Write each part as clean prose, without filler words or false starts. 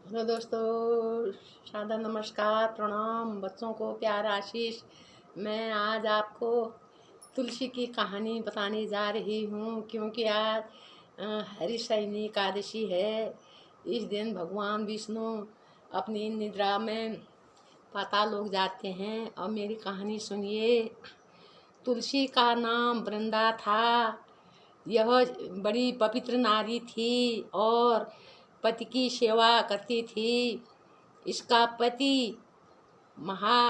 Hello दोस्तों, सादर नमस्कार, प्रणाम। बच्चों को प्यार आशीष। मैं आज आपको तुलसी की कहानी बताने जा रही हूँ, क्योंकि आज हरिशयनी एकादशी है। इस दिन भगवान विष्णु अपनी निद्रा में पाताल लोक जाते हैं। और मेरी कहानी सुनिए। तुलसी का नाम वृंदा था। यह बड़ी पवित्र नारी थी और पति की सेवा करती थी। इसका पति महा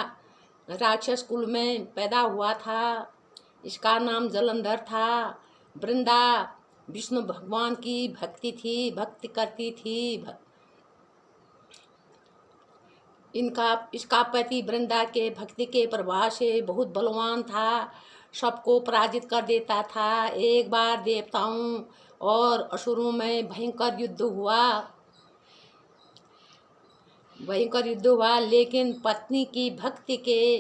राक्षस कुल में पैदा हुआ था। इसका नाम जलंधर था। वृंदा विष्णु भगवान की भक्ति करती थी। इसका पति वृंदा के भक्ति के प्रभाव से बहुत बलवान था। सबको पराजित कर देता था। एक बार देवताओं और असुरों में भयंकर युद्ध हुआ, लेकिन पत्नी की भक्ति के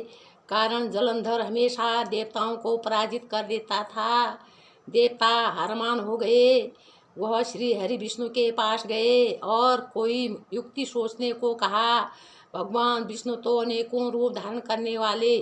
कारण जलंधर हमेशा देवताओं को पराजित कर देता था। देवता हारमान हो गए। वह श्री हरि विष्णु के पास गए और कोई युक्ति सोचने को कहा। भगवान विष्णु तो अनेकों रूप धारण करने वाले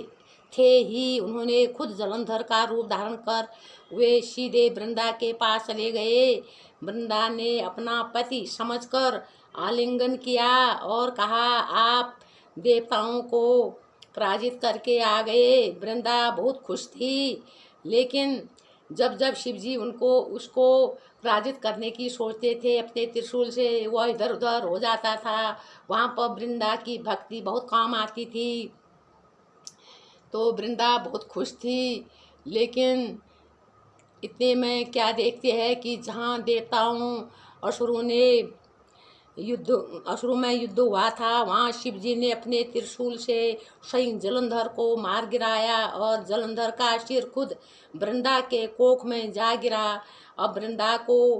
थे ही। उन्होंने खुद जलंधर का रूप धारण कर वे सीधे वृंदा के पास चले गए। वृंदा ने अपना पति समझकर आलिंगन किया और कहा, आप देवताओं को पराजित करके आ गए। वृंदा बहुत खुश थी, लेकिन जब जब शिवजी उसको पराजित करने की सोचते थे अपने त्रिशूल से, वह इधर उधर हो जाता था। वहाँ पर वृंदा की भक्ति बहुत काम आती थी, तो वृंदा बहुत खुश थी। लेकिन इतने में क्या देखते हैं कि जहाँ देवताओं असुरों में युद्ध हुआ था, वहाँ शिवजी ने अपने त्रिशूल से स्वयं जलंधर को मार गिराया और जलंधर का सिर खुद वृंदा के कोख में जा गिरा। अब वृंदा को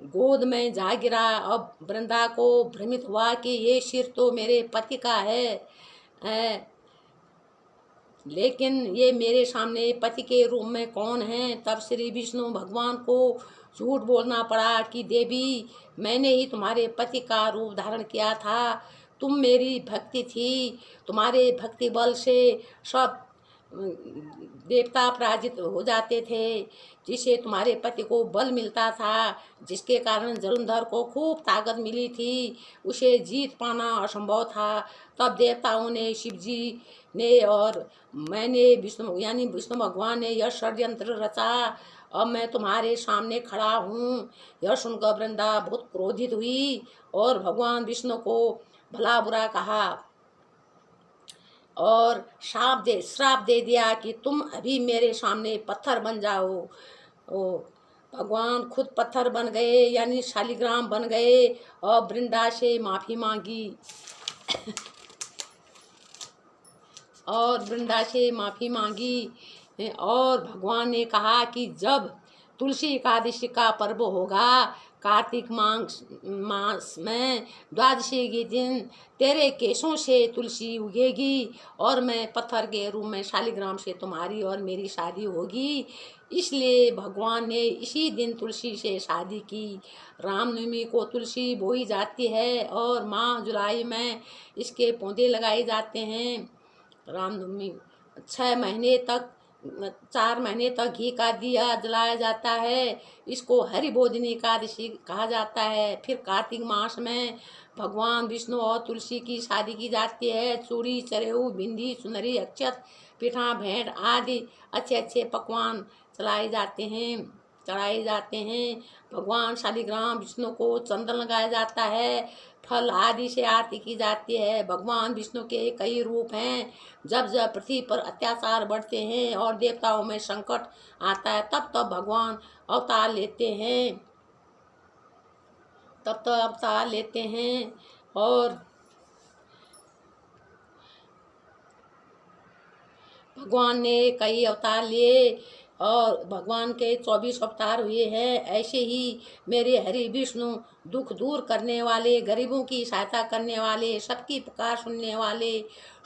गोद में जा गिरा। अब वृंदा को भ्रमित हुआ कि ये सिर तो मेरे पति का है, लेकिन ये मेरे सामने पति के रूप में कौन है। तब श्री विष्णु भगवान को झूठ बोलना पड़ा कि देवी, मैंने ही तुम्हारे पति का रूप धारण किया था। तुम मेरी भक्ति थी। तुम्हारे भक्ति बल से सब देवता पराजित हो जाते थे, जिससे तुम्हारे पति को बल मिलता था, जिसके कारण जलंधर को खूब ताकत मिली थी। उसे जीत पाना असंभव था। तब देवताओं ने, शिवजी ने और मैंने विष्णु भगवान ने यह षड्यंत्र रचा। अब मैं तुम्हारे सामने खड़ा हूँ। यह सुनकर वृंदा बहुत क्रोधित हुई और भगवान विष्णु को भला बुरा कहा और श्राप दे दिया कि तुम अभी मेरे सामने पत्थर बन जाओ। भगवान खुद पत्थर बन गए, यानी शालिग्राम बन गए और वृंदा से माफ़ी मांगी और भगवान ने कहा कि जब तुलसी एकादशी का पर्व होगा, कार्तिक मास में द्वादशी के दिन तेरे केशों से तुलसी उगेगी और मैं पत्थर के रूप में शालिग्राम से तुम्हारी और मेरी शादी होगी। इसलिए भगवान ने इसी दिन तुलसी से शादी की। रामनवमी को तुलसी बोई जाती है और माह जुलाई में इसके पौधे लगाए जाते हैं। रामनवमी 4 महीने तक घी का दिया जलाया जाता है। इसको हरिबोधिनी एकादशी कहा जाता है। फिर कार्तिक मास में भगवान विष्णु और तुलसी की शादी की जाती है। चूड़ी, चरेऊ, बिंदी, सुनरी, अक्षत, पिठा, भेंट आदि अच्छे अच्छे पकवान चढ़ाए जाते हैं। भगवान शालिग्राम विष्णु को चंदन लगाया जाता है। फल आदि से आरती की जाती है। भगवान विष्णु के कई रूप हैं। जब जब पृथ्वी पर अत्याचार बढ़ते हैं और देवताओं में संकट आता है, तब तब भगवान अवतार लेते हैं और भगवान ने कई अवतार लिए और भगवान के 24 अवतार हुए हैं। ऐसे ही मेरे हरि विष्णु दुख दूर करने वाले, गरीबों की सहायता करने वाले, सबकी पुकार सुनने वाले,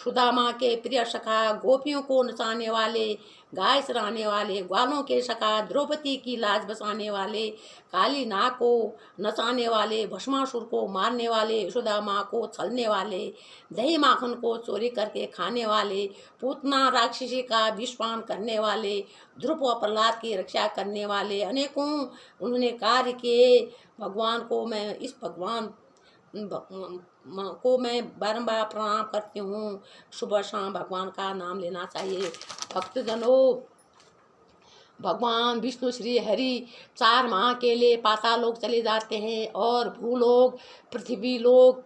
सुदामा के प्रिय सखा, गोपियों को नचाने वाले, गाय चराने वाले, ग्वालों के सखा, द्रौपदी की लाज बचाने वाले, काली नाग को नचाने वाले, भस्मासुर को मारने वाले, यशोदा माँ को छलने वाले, दही माखन को चोरी करके खाने वाले, पूतना राक्षसी का विषपान करने वाले, ध्रुव और प्रहलाद की रक्षा करने वाले, अनेकों उन्होंने कार्य किए। भगवान को मैं को मैं बारंबार प्रणाम करती हूँ। सुबह शाम भगवान का नाम लेना चाहिए। भक्तजनों, भगवान विष्णु श्री हरि 4 माह के लिए पाताल लोक चले जाते हैं और भूलोक पृथ्वी लोक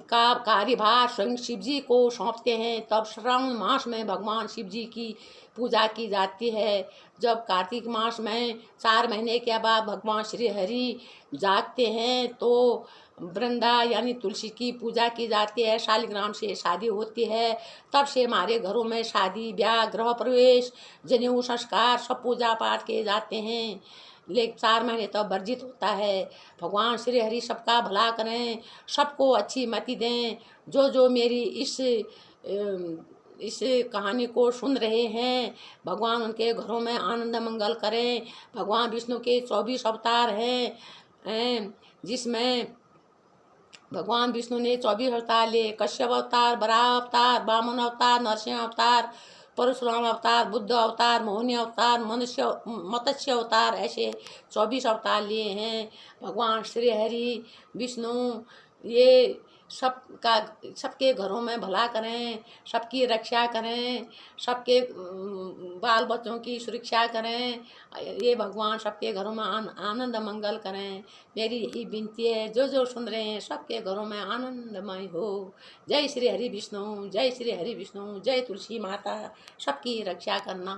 का कार्यभार स्वयं शिव जी को सौंपते हैं। तब श्रावण मास में भगवान शिव जी की पूजा की जाती है। जब कार्तिक मास में 4 महीने के बाद भगवान श्री हरि जागते हैं तो वृंदा यानी तुलसी की पूजा की जाती है। शालिग्राम से शादी होती है। तब से हमारे घरों में शादी ब्याह गृह प्रवेश जनेऊ संस्कार सब पूजा पाठ किए जाते हैं। लेकिन 4 महीने तो वर्जित होता है। भगवान श्री हरि सबका भला करें, सबको अच्छी मति दें। जो मेरी इस कहानी को सुन रहे हैं, भगवान उनके घरों में आनंद मंगल करें। भगवान विष्णु के 24 अवतार हैं, जिसमें भगवान विष्णु ने 24 अवतार लिए। कश्यप अवतार, वराह अवतार, वामन अवतार, नरसिंह अवतार, परशुराम अवतार, बुद्ध अवतार, मोहिनी अवतार, मत्स्य अवतार, ऐसे 24 अवतार लिए हैं भगवान श्री हरि विष्णु। ये सबके घरों में भला करें, सबकी रक्षा करें, सबके बाल बच्चों की सुरक्षा करें। ये भगवान सबके घरों में आनंद मंगल करें। मेरी यही विनती है। जो सुन रहे हैं सबके घरों में आनंदमय हो। जय श्री हरि विष्णु, जय श्री हरि विष्णु, जय तुलसी माता, सबकी रक्षा करना।